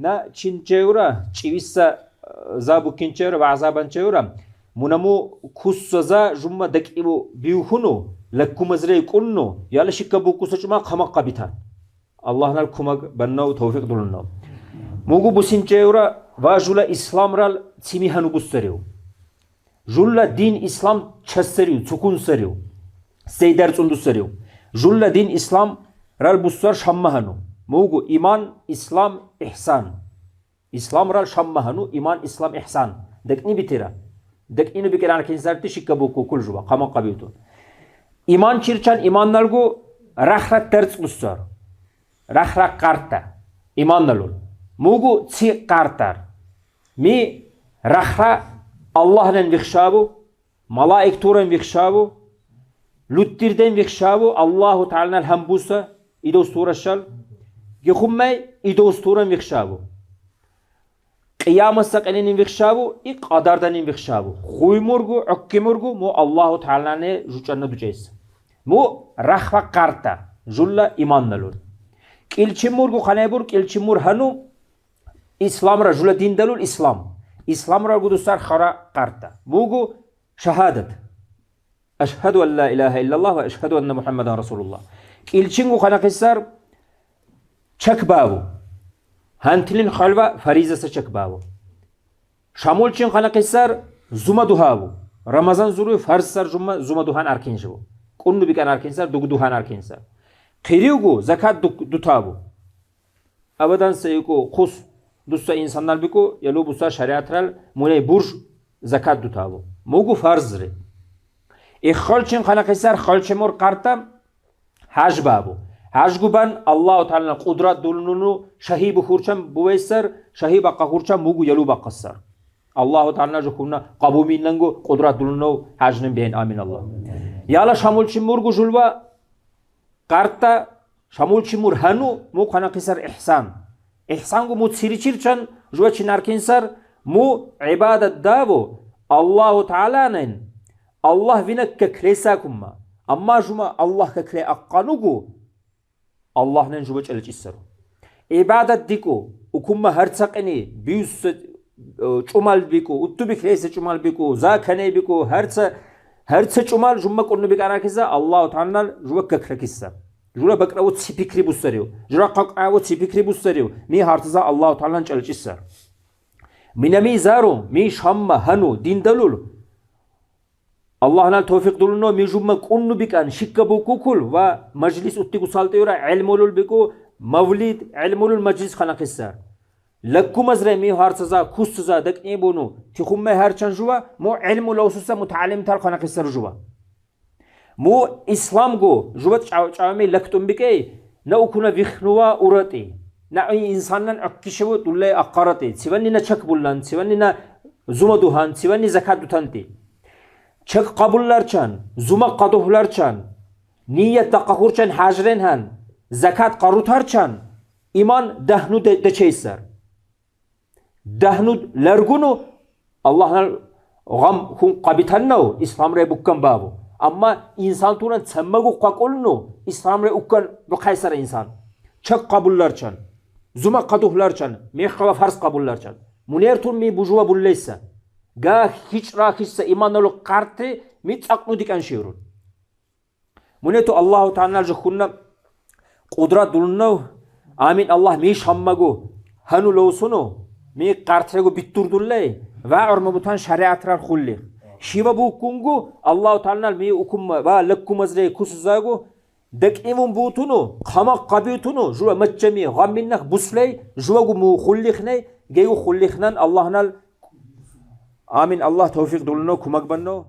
نا چینچهورا چیویسا زابو کینچهورا وعزابان چهورا منامو خوسزا جمع دکیبو بیوخونو لکومزری کنو یالا شکابو کوسچما خمق قبیتان الله نال کمک بناو توفیق دلناو موگو بسینچهورا واجولا اسلام رال تیمی هنو بستریو جولا دین اسلام چسریو چکون سریو سیدر چندو سریو جولا دین اسلام رال بستر شمه هنو موگو ایمان اسلام احسان اسلام رال شمه هنو ایمان اسلام احسان دکنی بیتیرا دکنی بیکران کنسرتی شکابو کو کل جوا خمق قبیتون ایمان چیرچان ایمان نالگو رخرت ترس بستر رخرت قارتا ایمان نالول موگو چی قارتار می رخرا الله نن وخشابو ملائک تورن وخشابو لوتیردن وخشابو الله تعالی نل هم بوسا ایدو استورشال يخمي إدوس تورن وخشابو قيام السقلين وخشابو إقدار دنين وخشابو خوي مرجو عكي مرجو مو الله تعالى نه جوجنا دوجيس مو رخوا قارتا جل إيمان نلول كيلشي مرجو خنابور كيلشي مر هنو إسلام رجل دين دلول إسلام رجل دوسار خرا قارتا موجو شهادة أشهد أن لا إله إلا الله وأشهد أن محمد رسول الله كيلشي مو خناقسار چک باو هنتلین خلوه فریزه سه چک باو شامول چین خانه قصر زوما دوهاو رمضان زروی فرض سر زوما دوهان ارکین شو کنو بیکن ارکین سر دوگو دوهان ارکین سر خیریوگو زکات دوتاو ابدان سیکو خص دوستا insanlar بیکو یلو بوسا شریعت رال مونه برش زکات دوتاو موگو فرض ره ای خال چین خانه قصر خال چمور قرتم حج باو حج گوبان الله تعالی قدرت دلنونو شهی بخورچم بویسر شهی باقا خورچم موگو یلو باقا سر الله تعالی جو خونا قبومین لنگو قدرت دلنو حج نم بین آمین الله یالا شامول چمور گو جلوا قارتا شامول چمور هنو مو خانا قصر احسان گو مو تسیری چیرچن جوا چنارکین سر مو عبادت داو الله تعالی نن الله وینک ککریسا کما اما جما الله ککری اقانو گو الله ننجو بچالج إسرو عبادت ديكو وكم هرتسقني بيوس چمال بيكو وتبي كريس چمال بيكو زاكني بيكو هرتس چمال جمع كونو بيكارا كيسا الله تعالى جوا ككركيسا جوا بكراو تسيبكري بوسريو جوا قاقاو تسيبكري بوسريو مي هرتزا الله تعالى چالج إسر مينامي زارو مي شام هنو دين دلول الله نال توفيق دلنا ميجوم كونو بيكان شكبو كوكل و مجلس أتيكو سالتيورا علمولول بيكو مولد علمولول مجلس خنا قصر لكو مزرعة مي هارتزا كوستزا دك إيبونو تخم ما هارچن جوا مو علم لوسوسا متعلم تال خنا قصر جوا مو إسلام جو جوا تعامي لكتم بكي نأكونا بيخنوا أورتي نأي إنسانا أكشوا تولي أقارتي سواني نشك بولان سواني نا زوما دوهان سواني زكاة دوتانتي چک قبولlar چن زوما قدوهlar چن نیت تقهور چن حاجرین هن زکات قروتار چن ایمان دهنو دچیسر دهنو لرگونو الله نال غم خون قبیتن نو اسلام ره بکن بابو اما انسان تونن تسمگو قاقولنو اسلام ره اکن بقیسر انسان چک قبولlar چن زوما قدوهlar چن میخوا فرض قبولlar چن منیرتون می بوجوا بولیسا گاه هیچ راکیسه ایمانلو قرطه میت اقنو دیکن شیرون منه تو الله تعالی جخونا قدرت دلنو آمین الله میش همگو هنو لوسونو می قرطه گو بیتور دله و عرم بودن شریعت را خلی شیوا بو کنگو الله تعالی می اکم و لکم از ری کسزاگو دک ایمون بوتونو خما قبیتونو جوا مچمی غمینخ بسلی جوا گو مو خلیخنه گیو خلیخنن الله نال آمين الله توفيق دولنا كمك بنو